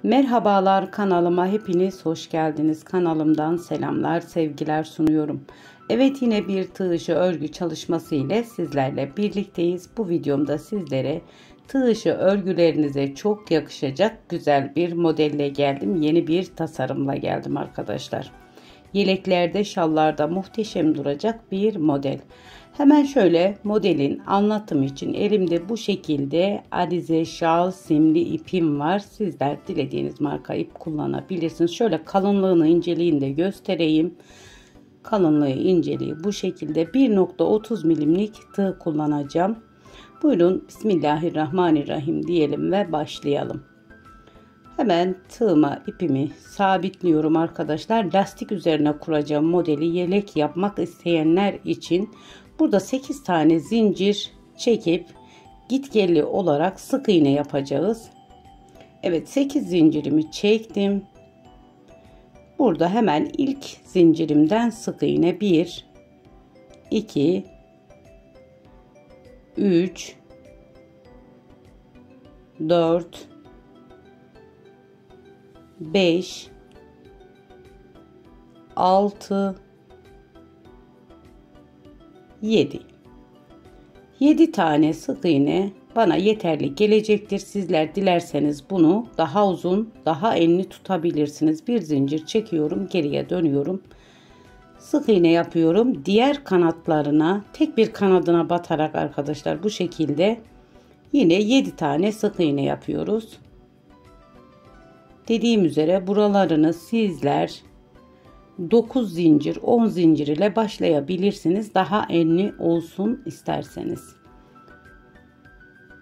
Merhabalar, kanalıma hepiniz hoş geldiniz. Kanalımdan selamlar, sevgiler sunuyorum. Evet, yine bir tığ işi örgü çalışması ile sizlerle birlikteyiz. Bu videomda sizlere tığ işi örgülerinize çok yakışacak güzel bir modelle geldim. Yeni bir tasarımla geldim arkadaşlar. Yeleklerde, şallarda muhteşem duracak bir model. Hemen şöyle modelin anlatımı için elimde bu şekilde Alize şal simli ipim var. Sizler dilediğiniz marka ip kullanabilirsiniz. Şöyle kalınlığını, inceliğini de göstereyim. Kalınlığı, inceliği bu şekilde 1.30 milimlik tığ kullanacağım. Buyurun Bismillahirrahmanirrahim diyelim ve başlayalım. Hemen tığıma ipimi sabitliyorum arkadaşlar. Lastik üzerine kuracağım modeli yelek yapmak isteyenler için burada 8 tane zincir çekip gitgelli olarak sık iğne yapacağız. Evet, 8 zincirimi çektim. Burada hemen ilk zincirimden sık iğne 1 2 3 4 5 6 7 tane sık iğne bana yeterli gelecektir. Sizler dilerseniz bunu daha uzun, daha enli tutabilirsiniz. Bir zincir çekiyorum, geriye dönüyorum. Sık iğne yapıyorum. Diğer kanatlarına, tek bir kanadına batarak arkadaşlar bu şekilde yine 7 tane sık iğne yapıyoruz. Dediğim üzere buralarını sizler 9 zincir 10 zincir ile başlayabilirsiniz. Daha enli olsun isterseniz.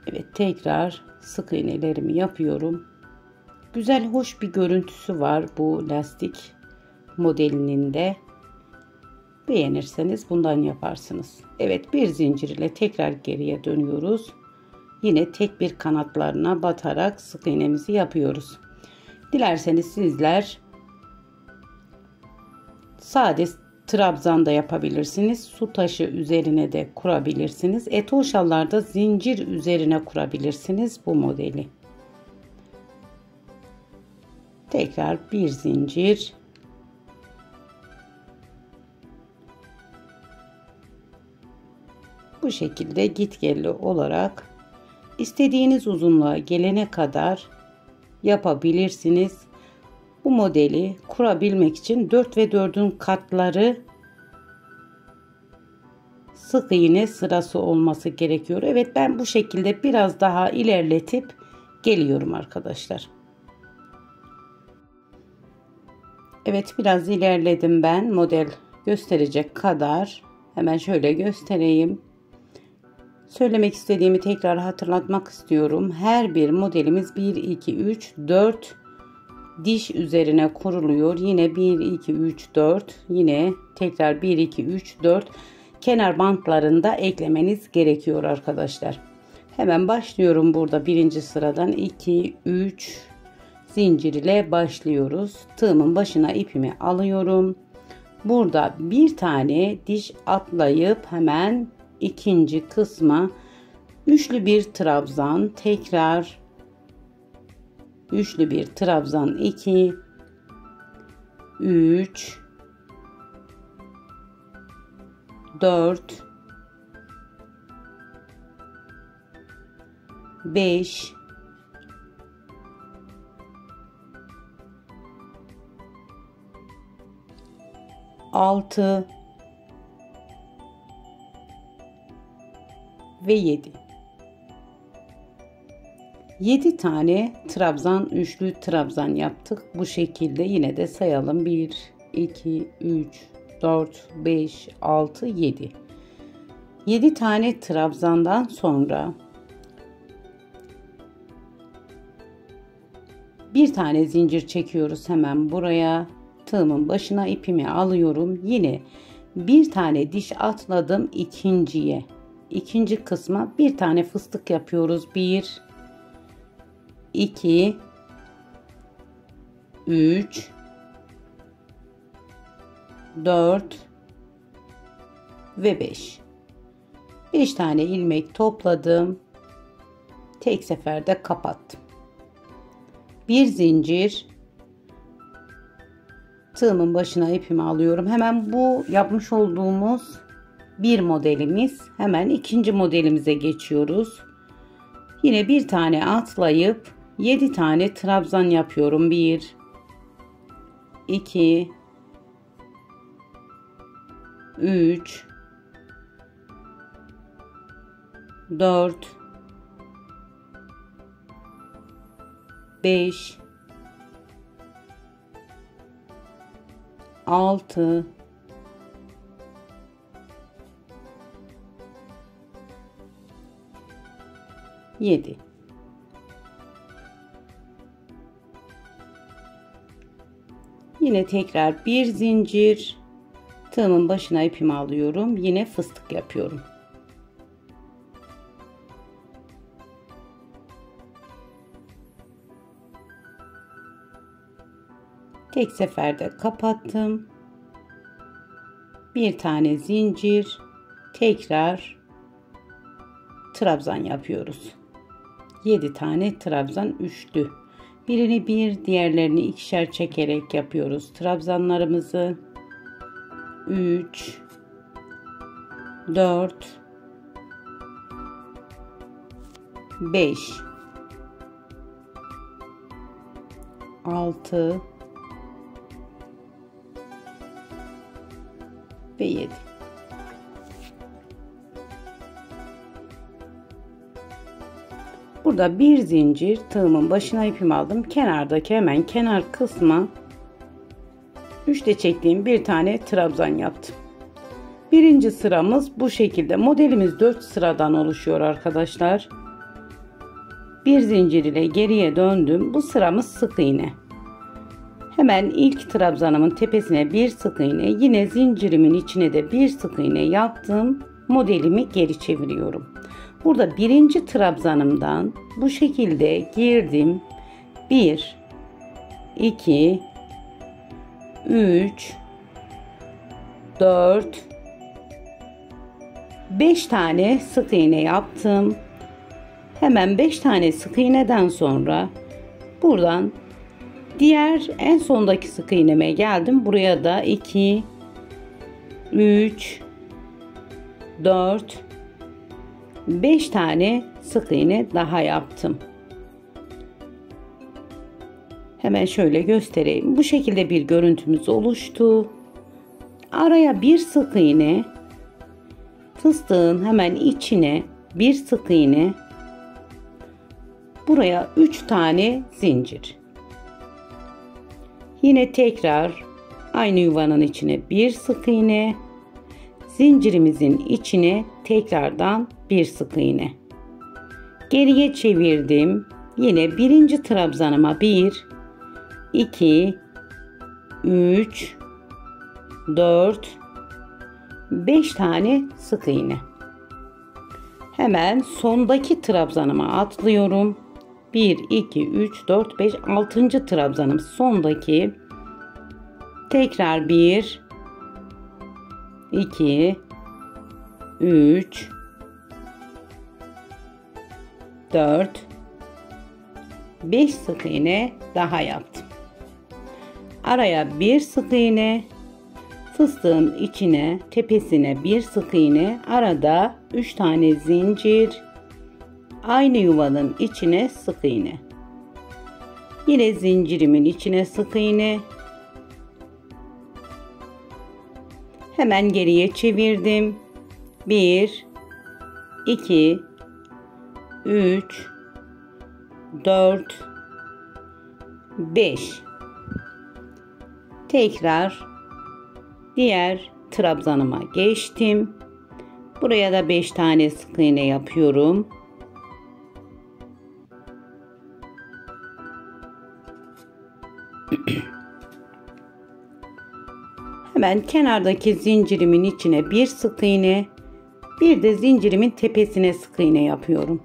Evet, tekrar sık iğnelerimi yapıyorum. Güzel, hoş bir görüntüsü var bu lastik modelinin de. Beğenirseniz bundan yaparsınız. Evet, bir zincir ile tekrar geriye dönüyoruz. Yine tek bir kanatlarına batarak sık iğnemizi yapıyoruz. Dilerseniz sizler sade trabzan da yapabilirsiniz. Su taşı üzerine de kurabilirsiniz. Etol şallarda zincir üzerine kurabilirsiniz bu modeli. Tekrar bir zincir. Bu şekilde gitgelli olarak istediğiniz uzunluğa gelene kadar yapabilirsiniz. Bu modeli kurabilmek için 4 ve 4'ün katları sık iğne sırası olması gerekiyor. Evet, ben bu şekilde biraz daha ilerletip geliyorum arkadaşlar. Evet, biraz ilerledim ben model gösterecek kadar. Hemen şöyle göstereyim. Söylemek istediğimi tekrar hatırlatmak istiyorum. Her bir modelimiz 1 2 3 4 diş üzerine kuruluyor. Yine 1 2 3 4, yine tekrar 1 2 3 4 kenar bantlarında eklemeniz gerekiyor arkadaşlar. Hemen başlıyorum. Burada birinci sıradan 2 3 zincir ile başlıyoruz. Tığımın başına ipimi alıyorum. Burada bir tane diş atlayıp hemen ikinci kısma üçlü bir trabzan, tekrar üçlü bir trabzan, 2 3 4 5 6 ve 7 tane trabzan, üçlü trabzan yaptık. Bu şekilde yine de sayalım. 1 2 3 4 5 6 7 tane trabzandan sonra bir tane zincir çekiyoruz. Hemen buraya tığımın başına ipimi alıyorum. Yine bir tane diş atladım ikinciye. İkinci kısma bir tane fıstık yapıyoruz. 1 2 3 4 ve 5 tane ilmek topladım. Tek seferde kapattım. Bir zincir, tığımın başına ipimi alıyorum. Hemen bu yapmış olduğumuz bir modelimiz, hemen ikinci modelimize geçiyoruz. Yine bir tane atlayıp 7 tane trabzan yapıyorum. 1 2 3 4 5 6 7. Yine tekrar bir zincir, tığımın başına ipimi alıyorum. Yine fıstık yapıyorum. Tek seferde kapattım. Bir tane zincir, tekrar trabzan yapıyoruz. 7 tane trabzan üçlü. Birini bir, diğerlerini ikişer çekerek yapıyoruz trabzanlarımızı. 3 4 5 6 ve 7. Burada bir zincir, tığımın başına ipimi aldım. Kenardaki hemen kenar kısma 3'te çektiğim bir tane trabzan yaptım. Birinci sıramız bu şekilde. Modelimiz 4 sıradan oluşuyor arkadaşlar. Bir zincir ile geriye döndüm. Bu sıramız sık iğne. Hemen ilk trabzanımın tepesine bir sık iğne, yine zincirimin içine de bir sık iğne yaptım. Modelimi geri çeviriyorum. Burada birinci trabzanımdan bu şekilde girdim. 1 2 3 4 5 tane sık iğne yaptım. Hemen 5 tane sık iğneden sonra buradan diğer en sondaki sık iğneme geldim. Buraya da 2 3 4 5 tane sık iğne daha yaptım. Hemen şöyle göstereyim. Bu şekilde bir görüntümüz oluştu. Araya bir sık iğne, fıstığın hemen içine bir sık iğne, buraya 3 tane zincir. Yine tekrar aynı yuvanın içine bir sık iğne, zincirimizin içine tekrardan bir sık iğne. Geriye çevirdim. Yine birinci trabzanıma 1 2 3 4 5 tane sık iğne. Hemen sondaki trabzanıma atlıyorum. 1 2 3 4 5 6. trabzanım sondaki. Tekrar 1 2 3 4 5 sık iğne daha yaptım. Araya bir sık iğne, fıstığın içine, tepesine bir sık iğne, arada 3 tane zincir, aynı yuvanın içine sık iğne. Yine zincirimin içine sık iğne. Hemen geriye çevirdim. 1 2 3 4 5. Tekrar diğer trabzanıma geçtim. Buraya da 5 tane sık iğne yapıyorum. Hemen kenardaki zincirimin içine bir sık iğne, bir de zincirimin tepesine sık iğne yapıyorum.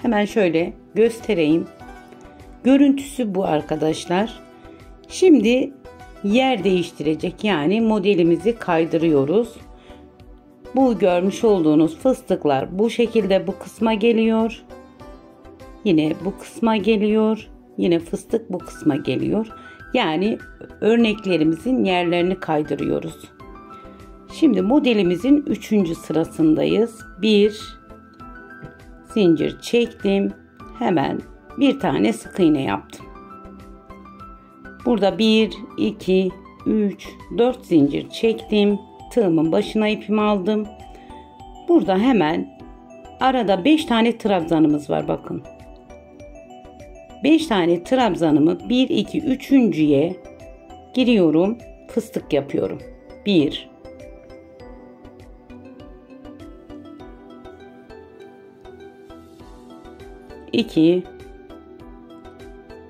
Hemen şöyle göstereyim. Görüntüsü bu arkadaşlar. Şimdi yer değiştirecek, yani modelimizi kaydırıyoruz. Bu görmüş olduğunuz fıstıklar bu şekilde bu kısma geliyor. yine bu kısma geliyor. Yine fıstık bu kısma geliyor. Yani örneklerimizin yerlerini kaydırıyoruz. Şimdi modelimizin 3. sırasındayız. Bir zincir çektim. Hemen bir tane sık iğne yaptım. Burada 1, 2, 3, 4 zincir çektim. Tığımın başına ipimi aldım. Burada hemen arada 5 tane trabzanımız var bakın. 5 tane trabzanımı 1, 2, 3.'ye giriyorum. Fıstık yapıyorum. 1, 2,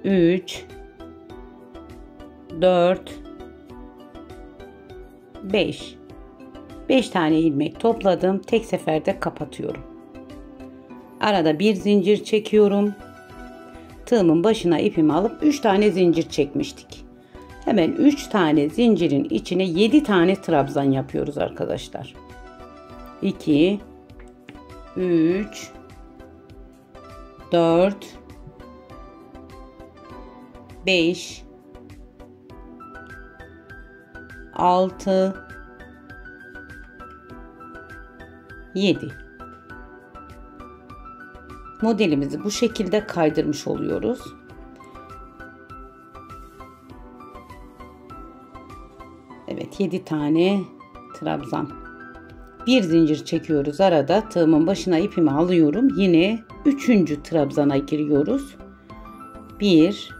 3, 4, 5. 5 tane ilmek topladım. Tek seferde kapatıyorum. Arada bir zincir çekiyorum. Tığımın başına ipimi alıp 3 tane zincir çekmiştik. Hemen 3 tane zincirin içine 7 tane trabzan yapıyoruz arkadaşlar. 2, 3, 4, 5, 6, 7. Modelimizi bu şekilde kaydırmış oluyoruz. Evet, 7 tane trabzan. Bir zincir çekiyoruz arada. Tığımın başına ipimi alıyorum. Yine 3. trabzana giriyoruz. 1,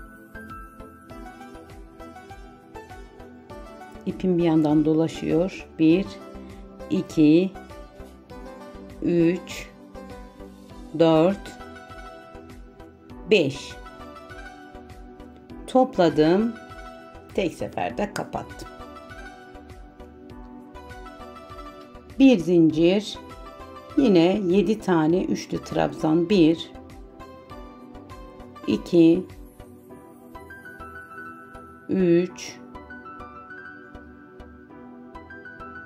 ipim bir yandan dolaşıyor. 1, 2, 3, 4, 5. Topladım. Tek seferde kapattım. Bir zincir. Yine 7 tane üçlü trabzan. 1, 2, 3,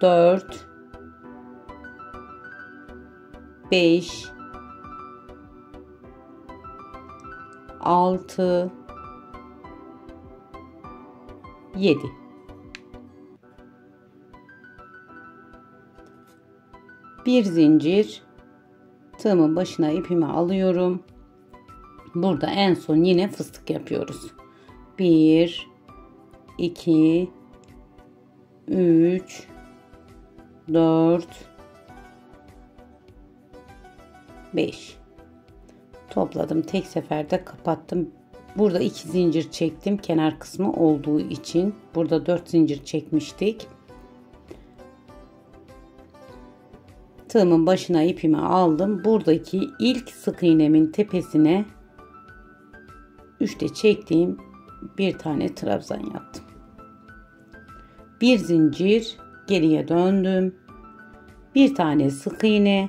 4, 5, 6, 7. Bir zincir, tığımın başına ipimi alıyorum. Burada en son yine fıstık yapıyoruz. 1, 2, 3, 4, 5. Topladım. Tek seferde kapattım. Burada 2 zincir çektim. Kenar kısmı olduğu için. Burada 4 zincir çekmiştik. Tığımın başına ipimi aldım. Buradaki ilk sık iğnemin tepesine 3'te çektiğim bir tane trabzan yaptım. Bir zincir, geriye döndüm. Bir tane sık iğne.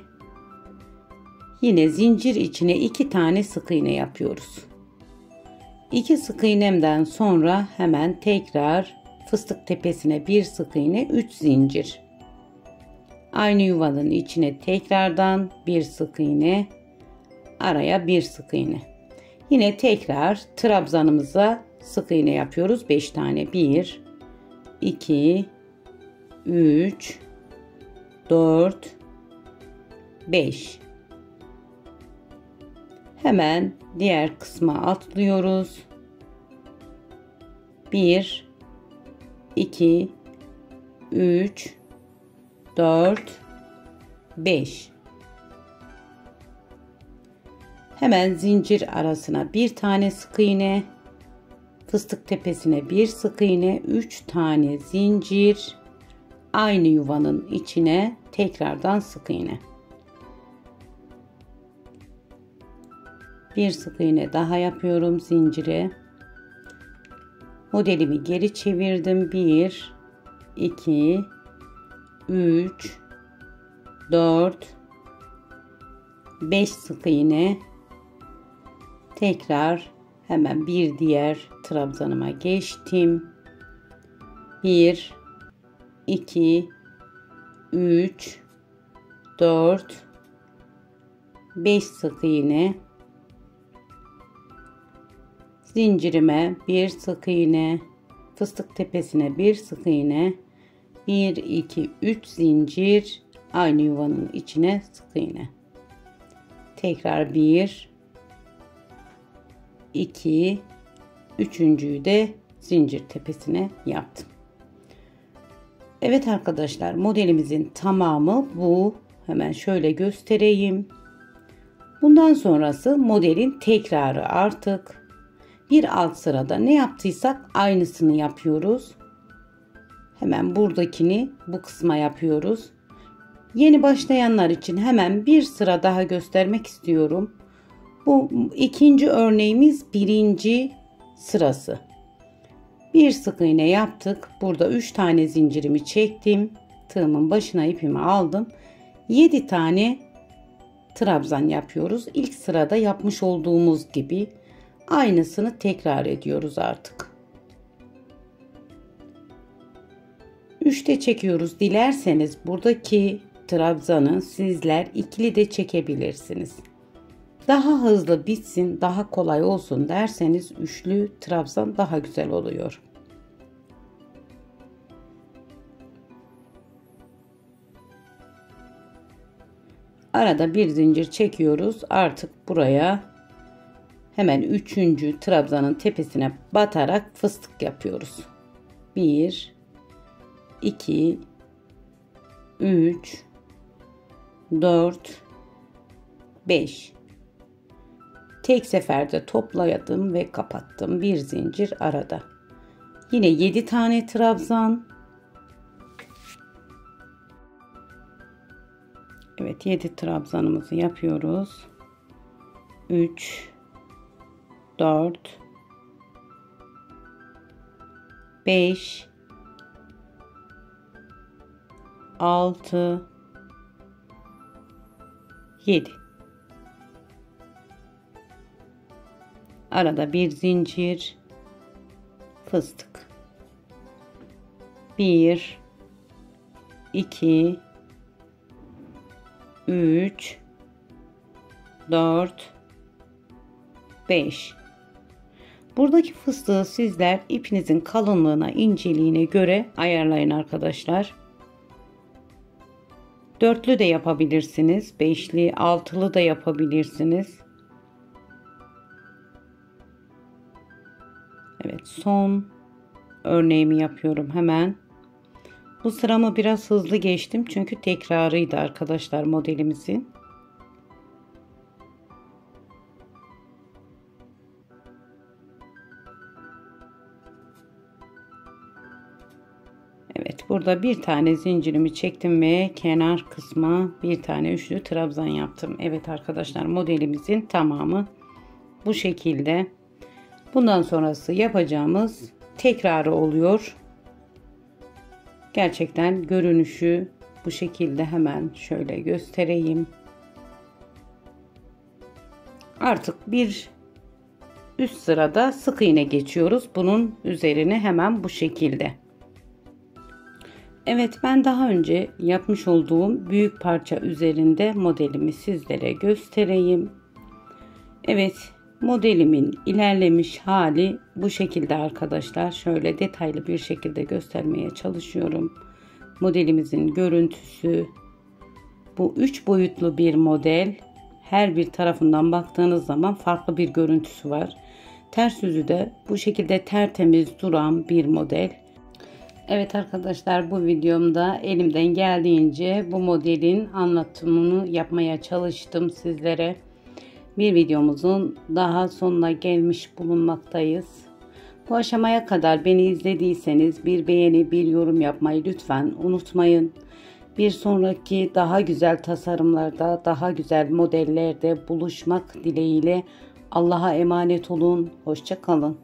Yine zincir içine 2 tane sık iğne yapıyoruz. 2 sık iğnemden sonra hemen tekrar fıstık tepesine bir sık iğne, 3 zincir. Aynı yuvanın içine tekrardan bir sık iğne, araya bir sık iğne. Yine tekrar trabzanımıza sık iğne yapıyoruz. 5 tane. 1, 2, 3, 4, 5. Hemen diğer kısma atlıyoruz. 1, 2, 3, 4, 5. Hemen zincir arasına bir tane sık iğne, fıstık tepesine bir sık iğne, 3 tane zincir, aynı yuvanın içine tekrardan sık iğne. Bir sık iğne daha yapıyorum zincire. Modelimi geri çevirdim. 1, 2, 3, 4, 5 sık iğne. Tekrar hemen bir diğer trabzanıma geçtim. 1, 2, 3, 4, 5 sık iğne. zincirime bir sık iğne, fıstık tepesine bir sık iğne, 1 2 3 zincir, aynı yuvanın içine sık iğne. Tekrar 1 2 üçüncüyü de zincir tepesine yaptım. Evet arkadaşlar, modelimizin tamamı bu. Hemen şöyle göstereyim. Bundan sonrası modelin tekrarı artık. Bir alt sırada ne yaptıysak aynısını yapıyoruz. Hemen buradakini bu kısma yapıyoruz. Yeni başlayanlar için hemen bir sıra daha göstermek istiyorum. Bu ikinci örneğimiz birinci sırası. Bir sık iğne yaptık. Burada 3 tane zincirimi çektim. Tığımın başına ipimi aldım. 7 tane trabzan yapıyoruz. İlk sırada yapmış olduğumuz gibi aynısını tekrar ediyoruz artık. 3'te çekiyoruz. Dilerseniz buradaki trabzanı sizler ikili de çekebilirsiniz. Daha hızlı bitsin, daha kolay olsun derseniz üçlü trabzan daha güzel oluyor. Arada bir zincir çekiyoruz. Artık buraya hemen üçüncü trabzanın tepesine batarak fıstık yapıyoruz. 1 2 3 4 5. Tek seferde topladım ve kapattım. Bir zincir arada. Yine 7 tane trabzan. Evet, 7 trabzanımızı yapıyoruz. 3 4 5 6 7. Arada bir zincir, fıstık. 1 2 3 4 5. Buradaki fıstığı sizler ipinizin kalınlığına, inceliğine göre ayarlayın arkadaşlar. Dörtlü de yapabilirsiniz, beşli, altılı da yapabilirsiniz. Evet, son örneğimi yapıyorum hemen. Bu sıramı biraz hızlı geçtim çünkü tekrarıydı arkadaşlar modelimizin. Evet, burada bir tane zincirimi çektim ve kenar kısma bir tane üçlü trabzan yaptım. Evet arkadaşlar, modelimizin tamamı bu şekilde. Bundan sonrası yapacağımız tekrarı oluyor. Gerçekten görünüşü bu şekilde, hemen şöyle göstereyim. Artık bir üst sırada sık iğne geçiyoruz. Bunun üzerine hemen bu şekilde. Evet, ben daha önce yapmış olduğum büyük parça üzerinde modelimi sizlere göstereyim. Evet, modelimin ilerlemiş hali bu şekilde arkadaşlar. Şöyle detaylı bir şekilde göstermeye çalışıyorum. Modelimizin görüntüsü bu 3 boyutlu bir model. Her bir tarafından baktığınız zaman farklı bir görüntüsü var. Ters yüzü de bu şekilde tertemiz duran bir model. Evet arkadaşlar, bu videomda elimden geldiğince bu modelin anlatımını yapmaya çalıştım sizlere. Bir videomuzun daha sonuna gelmiş bulunmaktayız. Bu aşamaya kadar beni izlediyseniz bir beğeni, bir yorum yapmayı lütfen unutmayın. Bir sonraki daha güzel tasarımlarda, daha güzel modellerde buluşmak dileğiyle Allah'a emanet olun. Hoşça kalın.